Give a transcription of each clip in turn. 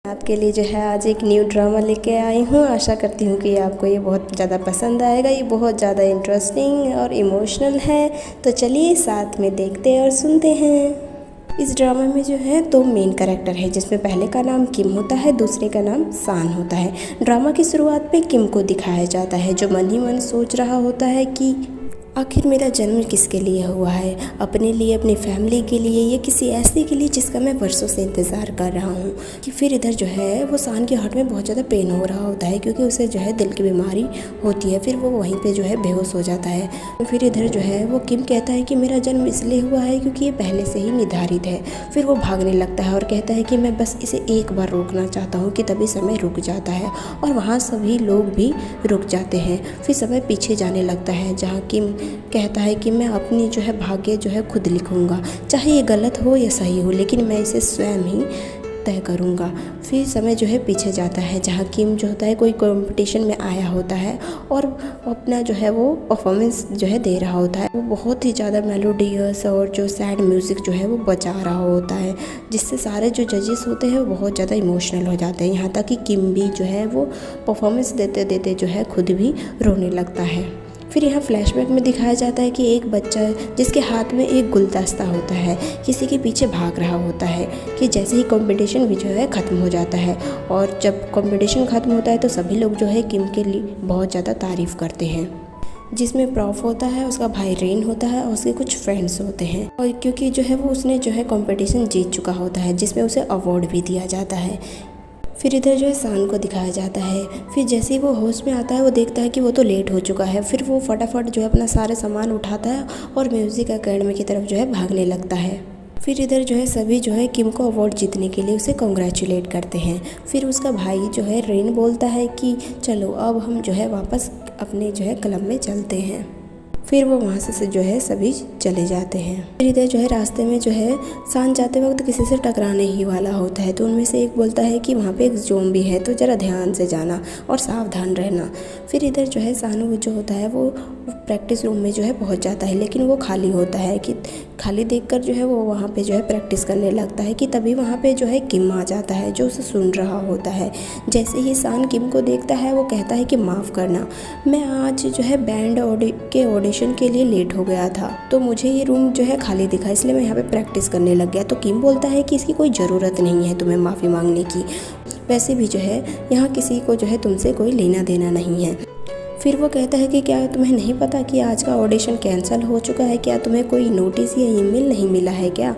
आपके लिए जो है आज एक न्यू ड्रामा लेके आई हूँ। आशा करती हूँ कि आपको ये बहुत ज़्यादा पसंद आएगा। ये बहुत ज़्यादा इंटरेस्टिंग और इमोशनल है, तो चलिए साथ में देखते हैं और सुनते हैं। इस ड्रामा में जो है दो मेन कैरेक्टर है, जिसमें पहले का नाम किम होता है, दूसरे का नाम सान होता है। ड्रामा की शुरुआत पे किम को दिखाया जाता है, जो मन ही मन सोच रहा होता है कि आखिर मेरा जन्म किसके लिए हुआ है, अपने लिए, अपनी फैमिली के लिए, या किसी ऐसे के लिए जिसका मैं वर्षों से इंतज़ार कर रहा हूँ। कि फिर इधर जो है वो सान के हार्ट में बहुत ज़्यादा पेन हो रहा होता है, क्योंकि उसे जो है दिल की बीमारी होती है। फिर वो वहीं पे जो है बेहोश हो जाता है। फिर इधर जो है वो किम कहता है कि मेरा जन्म इसलिए हुआ है क्योंकि ये पहले से ही निर्धारित है। फिर वो भागने लगता है और कहता है कि मैं बस इसे एक बार रोकना चाहता हूँ, कि तभी समय रुक जाता है और वहाँ सभी लोग भी रुक जाते हैं। फिर समय पीछे जाने लगता है, जहाँ किम कहता है कि मैं अपनी जो है भाग्य जो है खुद लिखूंगा, चाहे ये गलत हो या सही हो, लेकिन मैं इसे स्वयं ही तय करूंगा। फिर समय जो है पीछे जाता है, जहाँ किम जो होता है कोई कंपटीशन में आया होता है और अपना जो है वो परफॉर्मेंस जो है दे रहा होता है। वो बहुत ही ज़्यादा मेलोडियस और जो सैड म्यूज़िक जो है वो बजा रहा होता है, जिससे सारे जो जजेस होते हैं वो बहुत ज़्यादा इमोशनल हो जाते हैं। यहाँ तक कि किम भी जो है वो परफॉर्मेंस देते देते जो है खुद भी रोने लगता है। फिर यहाँ फ्लैशबैक में दिखाया जाता है कि एक बच्चा जिसके हाथ में एक गुलदस्ता होता है, किसी के पीछे भाग रहा होता है, कि जैसे ही कंपटीशन भी जो है ख़त्म हो जाता है। और जब कंपटीशन ख़त्म होता है तो सभी लोग जो है किम के लिए बहुत ज़्यादा तारीफ़ करते हैं, जिसमें प्रॉफ होता है, उसका भाई रेन होता है और उसके कुछ फ्रेंड्स होते हैं। और क्योंकि जो है वो उसने जो है कंपटीशन जीत चुका होता है, जिसमें उसे अवार्ड भी दिया जाता है। फिर इधर जो है सान को दिखाया जाता है। फिर जैसे ही वो होश में आता है वो देखता है कि वो तो लेट हो चुका है। फिर वो फटाफट जो है अपना सारे सामान उठाता है और म्यूज़िक एकेडमी की तरफ जो है भागने लगता है। फिर इधर जो है सभी जो है किम को अवार्ड जीतने के लिए उसे कॉन्ग्रेचुलेट करते हैं। फिर उसका भाई जो है रेन बोलता है कि चलो अब हम जो है वापस अपने जो है क्लब में चलते हैं। फिर वो वहाँ से जो है सभी चले जाते हैं। फिर इधर जो है रास्ते में जो है सान जाते वक्त किसी से टकराने ही वाला होता है, तो उनमें से एक बोलता है कि वहाँ पे एक ज़ोंबी है, तो ज़रा ध्यान से जाना और सावधान रहना। फिर इधर जो है सानू जो होता है वो प्रैक्टिस रूम में जो है पहुँच जाता है, लेकिन वो खाली होता है। कि खाली देखकर जो है वो वहाँ पे जो है प्रैक्टिस करने लगता है, कि तभी वहाँ पे जो है किम आ जाता है, जो उसे सुन रहा होता है। जैसे ही सान किम को देखता है वो कहता है कि माफ़ करना, मैं आज जो है बैंड के ऑडिशन के लिए लेट हो गया था, तो मुझे ये रूम जो है खाली दिखा, इसलिए मैं यहाँ पे प्रैक्टिस करने लग गया। तो किम बोलता है कि इसकी कोई ज़रूरत नहीं है तुम्हें माफ़ी मांगने की, वैसे भी जो है यहाँ किसी को जो है तुमसे कोई लेना देना नहीं है। फिर वो कहता है कि क्या तुम्हें नहीं पता कि आज का ऑडिशन कैंसिल हो चुका है, क्या तुम्हें कोई नोटिस या ईमेल नहीं मिला है क्या?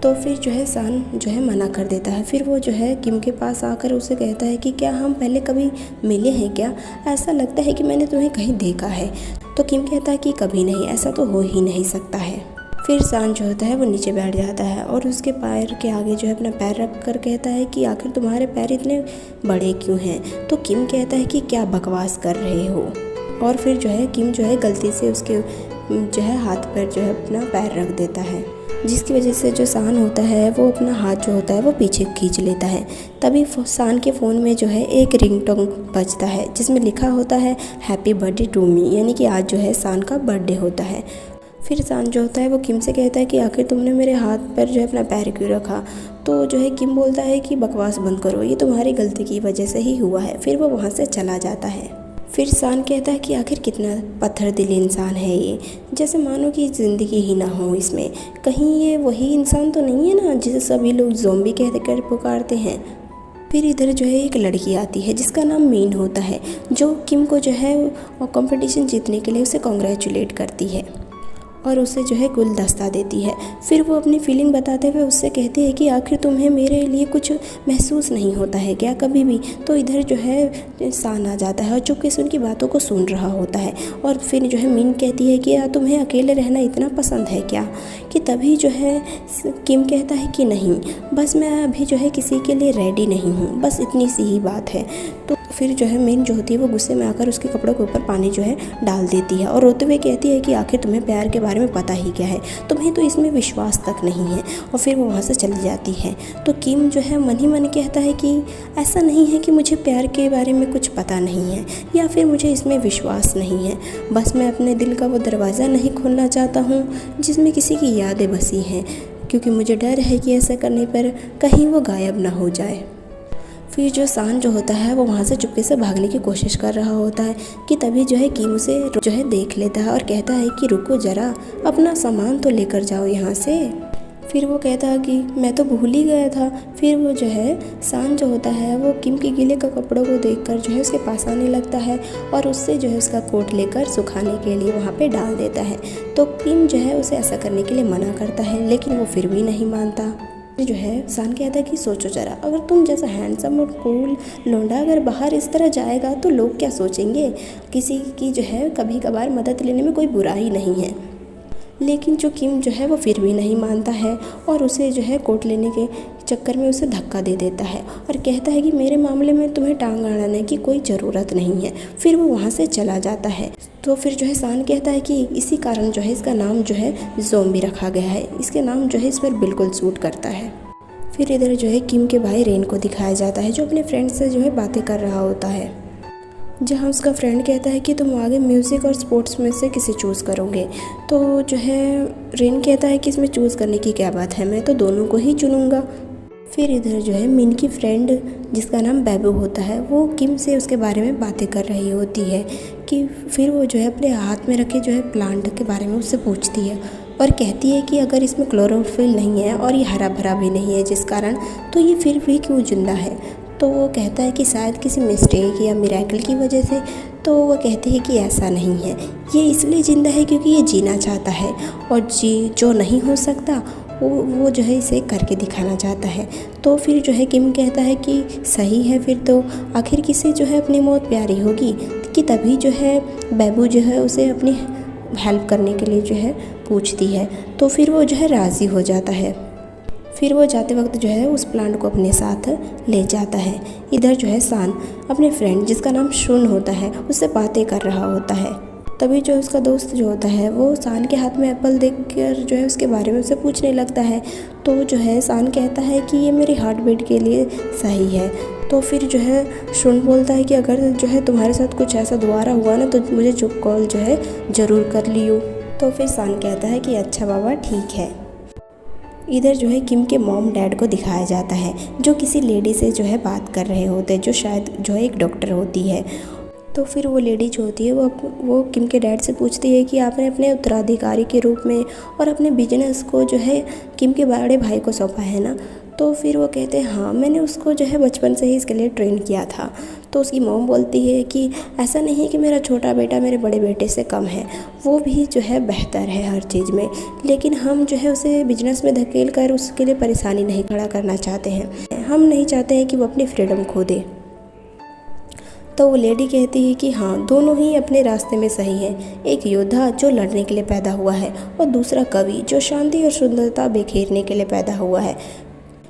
तो फिर जो है सान जो है मना कर देता है। फिर वो जो है किम के पास आकर उसे कहता है कि क्या हम पहले कभी मिले हैं क्या, ऐसा लगता है कि मैंने तुम्हें कहीं देखा है। तो किम कहता है कि कभी नहीं, ऐसा तो हो ही नहीं सकता है। फिर सान जो होता है वो नीचे बैठ जाता है और उसके पैर के आगे जो है अपना पैर रख कर कहता है कि आखिर तुम्हारे पैर इतने बड़े क्यों हैं? तो किम कहता है कि क्या बकवास कर रहे हो। और फिर जो है किम जो है गलती से उसके जो है हाथ पर जो है अपना पैर रख देता है, जिसकी वजह से जो सान होता है वो अपना हाथ जो होता है वो पीछे खींच लेता है। तभी सान के फ़ोन में जो है एक रिंगटोन बजता है, जिसमें लिखा होता है हैप्पी बर्थडे टू मी, यानी कि आज जो है सान का बर्थडे होता है। फिर सान जो होता है वो किम से कहता है कि आखिर तुमने मेरे हाथ पर जो है अपना पैर क्यों रखा? तो जो है किम बोलता है कि बकवास बंद करो, ये तुम्हारी गलती की वजह से ही हुआ है। फिर वो वहाँ से चला जाता है। फिर सान कहता है कि आखिर कितना पत्थर दिल इंसान है ये, जैसे मानो कि ज़िंदगी ही ना हो इसमें। कहीं ये वही इंसान तो नहीं है ना जिसे सभी लोग ज़ोंबी कह कर पुकारते हैं। फिर इधर जो है एक लड़की आती है जिसका नाम मीन होता है, जो किम को जो है कंपटीशन जीतने के लिए उसे कॉन्ग्रेचुलेट करती है और उसे जो है गुलदस्ता देती है। फिर वो अपनी फीलिंग बताते हुए उससे कहती है कि आखिर तुम्हें मेरे लिए कुछ महसूस नहीं होता है क्या कभी भी? तो इधर जो है सान आ जाता है और चुपके से उनकी बातों को सुन रहा होता है। और फिर जो है मीन कहती है कि यार तुम्हें अकेले रहना इतना पसंद है क्या? कि तभी जो है किम कहता है कि नहीं, बस मैं अभी जो है किसी के लिए रेडी नहीं हूँ, बस इतनी सी ही बात है। तो फिर जो है मीन जो होती है वो गुस्से में आकर उसके कपड़ों के ऊपर पानी जो है डाल देती है और रोते हुए कहती है कि आखिर तुम्हें प्यार के बारे में पता ही क्या है, तुम्हें तो इसमें विश्वास तक नहीं है। और फिर वो वहाँ से चली जाती है। तो किम जो है मन ही मन कहता है कि ऐसा नहीं है कि मुझे प्यार के बारे में कुछ पता नहीं है या फिर मुझे इसमें विश्वास नहीं है, बस मैं अपने दिल का वो दरवाज़ा नहीं खोलना चाहता हूँ जिसमें किसी की यादें बसी हैं, क्योंकि मुझे डर है कि ऐसा करने पर कहीं वो गायब ना हो जाए। फिर जो सान जो होता है वो वहाँ से चुपके से भागने की कोशिश कर रहा होता है कि तभी जो है किम उसे जो है देख लेता है और कहता है कि रुको ज़रा, अपना सामान तो लेकर जाओ यहाँ से। फिर वो कहता है कि मैं तो भूल ही गया था। फिर वो जो है सान जो होता है वो किम के गीले का कपड़ों को देखकर जो है उसके पास आने लगता है और उससे जो है उसका कोट लेकर सुखाने के लिए वहाँ पे डाल देता है। तो किम जो है उसे ऐसा करने के लिए मना करता है, लेकिन वो फिर भी नहीं मानता। जो है सान कहता है कि सोचो ज़रा, अगर तुम जैसा हैंडसम और कूल लौंडा अगर बाहर इस तरह जाएगा तो लोग क्या सोचेंगे। किसी की जो है कभी कभार मदद लेने में कोई बुराई नहीं है। लेकिन जो किम जो है वो फिर भी नहीं मानता है और उसे जो है कोट लेने के चक्कर में उसे धक्का दे देता है और कहता है कि मेरे मामले में तुम्हें टांग अड़ाने की कोई ज़रूरत नहीं है। फिर वो वहाँ से चला जाता है। तो फिर जो है सान कहता है कि इसी कारण जो है इसका नाम जो है ज़ोंबी रखा गया है, इसके नाम जो है इस पर बिल्कुल सूट करता है। फिर इधर जो है किम के भाई रेन को दिखाया जाता है जो अपने फ्रेंड से जो है बातें कर रहा होता है, जहाँ उसका फ्रेंड कहता है कि तुम आगे म्यूज़िक और स्पोर्ट्स में से किसे चूज़ करोगे। तो जो है रेन कहता है कि इसमें चूज़ करने की क्या बात है, मैं तो दोनों को ही चुनूँगा। फिर इधर जो है मिन की फ्रेंड जिसका नाम बैबू होता है वो किम से उसके बारे में बातें कर रही होती है कि फिर वो जो है अपने हाथ में रखे जो है प्लांट के बारे में उससे पूछती है और कहती है कि अगर इसमें क्लोरोफिल नहीं है और ये हरा भरा भी नहीं है जिस कारण, तो ये फिर भी क्यों जिंदा है। तो वो कहता है कि शायद किसी मिस्टेक या मिरेकल की वजह से। तो वो कहते हैं कि ऐसा नहीं है, ये इसलिए ज़िंदा है क्योंकि ये जीना चाहता है और जो नहीं हो सकता वो जो है इसे करके दिखाना चाहता है। तो फिर जो है किम कहता है कि सही है, फिर तो आखिर किसे जो है अपनी मौत प्यारी होगी। कि तभी जो है बैबू जो है उसे अपनी हेल्प करने के लिए जो है पूछती है। तो फिर वो जो है राज़ी हो जाता है। फिर वो जाते वक्त जो है उस प्लांट को अपने साथ ले जाता है। इधर जो है सान अपने फ्रेंड जिसका नाम शुन होता है उससे बातें कर रहा होता है। तभी जो उसका दोस्त जो होता है वो सान के हाथ में एप्पल देखकर जो है उसके बारे में उससे पूछने लगता है। तो जो है सान कहता है कि ये मेरी हार्ट बीट के लिए सही है। तो फिर जो है शुन बोलता है कि अगर जो है तुम्हारे साथ कुछ ऐसा दोबारा हुआ ना तो मुझे चुप कॉल जो है ज़रूर कर लियो। तो फिर सान कहता है कि अच्छा बाबा ठीक है। इधर जो है किम के मॉम डैड को दिखाया जाता है जो किसी लेडी से जो है बात कर रहे होते हैं जो शायद जो है एक डॉक्टर होती है। तो फिर वो लेडी जो होती है वो किम के डैड से पूछती है कि आपने अपने उत्तराधिकारी के रूप में और अपने बिजनेस को जो है किम के बड़े भाई को सौंपा है ना। तो फिर वो कहते हैं हाँ, मैंने उसको जो है बचपन से ही इसके लिए ट्रेन किया था। तो उसकी मॉम बोलती है कि ऐसा नहीं है कि मेरा छोटा बेटा मेरे बड़े बेटे से कम है, वो भी जो है बेहतर है हर चीज़ में, लेकिन हम जो है उसे बिजनेस में धकेल कर उसके लिए परेशानी नहीं खड़ा करना चाहते हैं। हम नहीं चाहते हैं कि वो अपनी फ्रीडम खो दे। तो वो लेडी कहती है कि हाँ, दोनों ही अपने रास्ते में सही है। एक योद्धा जो लड़ने के लिए पैदा हुआ है और दूसरा कवि जो शांति और सुंदरता बिखेरने के लिए पैदा हुआ है।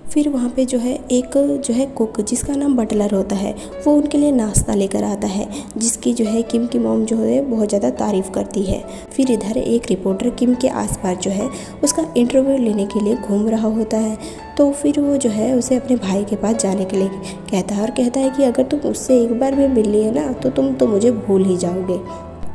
फिर वहाँ पे जो है एक जो है कुक जिसका नाम बटलर होता है वो उनके लिए नाश्ता लेकर आता है जिसकी जो है किम की मॉम जो है बहुत ज़्यादा तारीफ़ करती है। फिर इधर एक रिपोर्टर किम के आसपास जो है उसका इंटरव्यू लेने के लिए घूम रहा होता है। तो फिर वो जो है उसे अपने भाई के पास जाने के लिए कहता है और कहता है कि अगर तुम उससे एक बार भी मिल लिए ना तो तुम तो मुझे भूल ही जाओगे।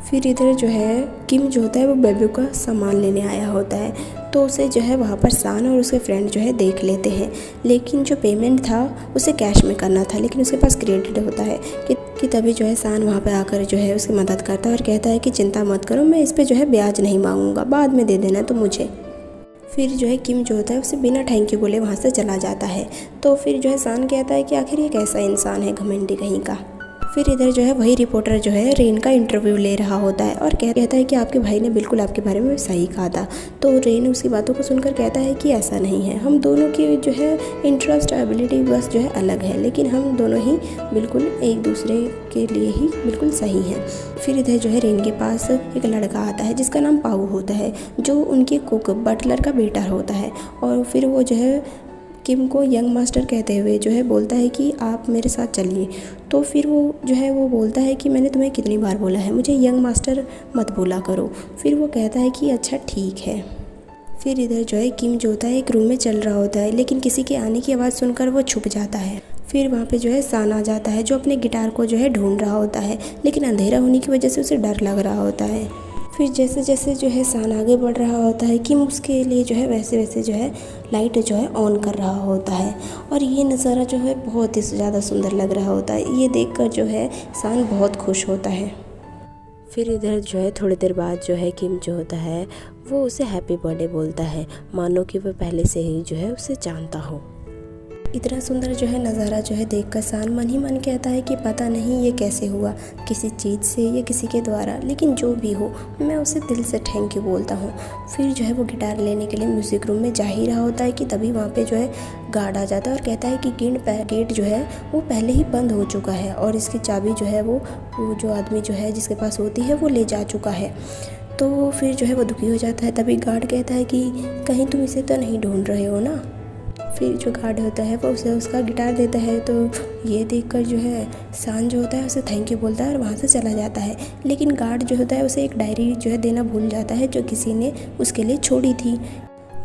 फिर इधर जो है किम जो होता है वो बेबी का सामान लेने आया होता है। तो उसे जो है वहाँ पर सान और उसके फ्रेंड जो है देख लेते हैं, लेकिन जो पेमेंट था उसे कैश में करना था, लेकिन उसके पास क्रेडिट होता है कि तभी जो है सान वहाँ पे आकर जो है उसकी मदद करता है और कहता है कि चिंता मत करो, मैं इस पर जो है ब्याज नहीं मांगूंगा, बाद में दे देना तो मुझे। फिर जो है किम जो होता है उसे बिना थैंक यू बोले वहाँ से चला जाता है। तो फिर जो है सान कहता है कि आखिर ये कैसा इंसान है घमंडी कहीं का। फिर इधर जो है वही रिपोर्टर जो है रेन का इंटरव्यू ले रहा होता है और कहता है कि आपके भाई ने बिल्कुल आपके बारे में सही कहा था। तो रेन उसकी बातों को सुनकर कहता है कि ऐसा नहीं है, हम दोनों की जो है इंटरेस्ट एबिलिटी बस जो है अलग है, लेकिन हम दोनों ही बिल्कुल एक दूसरे के लिए ही बिल्कुल सही हैं। फिर इधर जो है रेन के पास एक लड़का आता है जिसका नाम पाऊ होता है जो उनके कुक बटलर का बेटा होता है। और फिर वो जो है किम को यंग मास्टर कहते हुए जो है बोलता है कि आप मेरे साथ चलिए। तो फिर वो जो है वो बोलता है कि मैंने तुम्हें कितनी बार बोला है मुझे यंग मास्टर मत बोला करो। फिर वो कहता है कि अच्छा ठीक है। फिर इधर जो है किम जो होता है एक रूम में चल रहा होता है, लेकिन किसी के आने की आवाज़ सुनकर वो छुप जाता है। फिर वहाँ पे जो है सान आ जाता है जो अपने गिटार को जो है ढूंढ रहा होता है, लेकिन अंधेरा होने की वजह से उसे डर लग रहा होता है। फिर जैसे जैसे जो है सान आगे बढ़ रहा होता है किम उसके लिए जो है वैसे वैसे जो है लाइट जो है ऑन कर रहा होता है और ये नज़ारा जो है बहुत ही ज़्यादा सुंदर लग रहा होता है। ये देखकर जो है सान बहुत खुश होता है। फिर इधर जो है थोड़ी देर बाद जो है किम जो होता है वो उसे हैप्पी बर्थडे बोलता है, मानो कि वह पहले से ही जो है उसे जानता हो। इतना सुंदर जो है नज़ारा जो है देखकर सान मन ही मन कहता है कि पता नहीं ये कैसे हुआ, किसी चीज़ से या किसी के द्वारा, लेकिन जो भी हो मैं उसे दिल से थैंक यू बोलता हूँ। फिर जो है वो गिटार लेने के लिए म्यूज़िक रूम में जा ही रहा होता है कि तभी वहाँ पे जो है गार्ड आ जाता है और कहता है कि गेट जो है वो पहले ही बंद हो चुका है और इसकी चाबी जो है वो जो आदमी जो है जिसके पास होती है वो ले जा चुका है। तो फिर जो है वो दुखी हो जाता है। तभी गार्ड कहता है कि कहीं तुम इसे तो नहीं ढूंढ रहे हो ना। फिर जो गार्ड होता है वो उसे उसका गिटार देता है। तो ये देखकर जो है सान जो होता है उसे थैंक यू बोलता है और वहाँ से चला जाता है। लेकिन गार्ड जो होता है उसे एक डायरी जो है देना भूल जाता है जो किसी ने उसके लिए छोड़ी थी।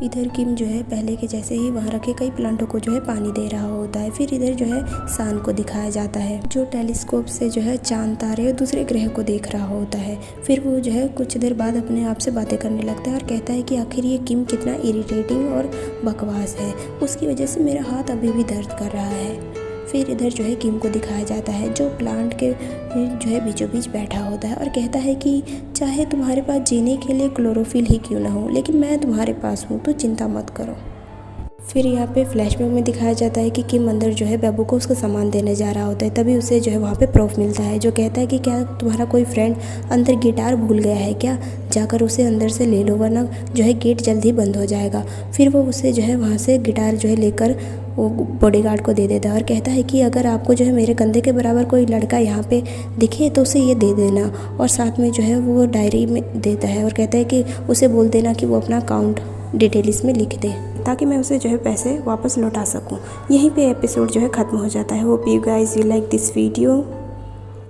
इधर किम जो है पहले के जैसे ही वहाँ रखे कई प्लांटों को जो है पानी दे रहा होता है। फिर इधर जो है सान को दिखाया जाता है जो टेलीस्कोप से जो है चांद तारे और दूसरे ग्रह को देख रहा होता है। फिर वो जो है कुछ देर बाद अपने आप से बातें करने लगता है और कहता है कि आखिर ये किम कितना इरिटेटिंग और बकवास है, उसकी वजह से मेरा हाथ अभी भी दर्द कर रहा है। फिर इधर जो है किम को दिखाया जाता है जो प्लांट के जो है बीचों बीच बैठा होता है और कहता है कि चाहे तुम्हारे पास जीने के लिए क्लोरोफिल ही क्यों ना हो, लेकिन मैं तुम्हारे पास हूँ, तो चिंता मत करो। फिर यहाँ पे फ्लैशबैक में दिखाया जाता है कि किम अंदर जो है बेबू को उसका सामान देने जा रहा होता है। तभी उसे जो है वहाँ पे प्रूफ मिलता है जो कहता है कि क्या तुम्हारा कोई फ्रेंड अंदर गिटार भूल गया है क्या, जाकर उसे अंदर से ले लो वरना जो है गेट जल्द ही बंद हो जाएगा। फिर वो उसे जो है वहाँ से गिटार जो है लेकर वो बॉडीगार्ड को दे देता है और कहता है कि अगर आपको जो है मेरे कंधे के बराबर कोई लड़का यहाँ पे दिखे तो उसे ये दे देना। और साथ में जो है वो डायरी में देता है और कहता है कि उसे बोल देना कि वो अपना अकाउंट डिटेल इसमें लिख दे ताकि मैं उसे जो है पैसे वापस लौटा सकूं। यहीं पे एपिसोड जो है ख़त्म हो जाता है। Hope you guys you like this video.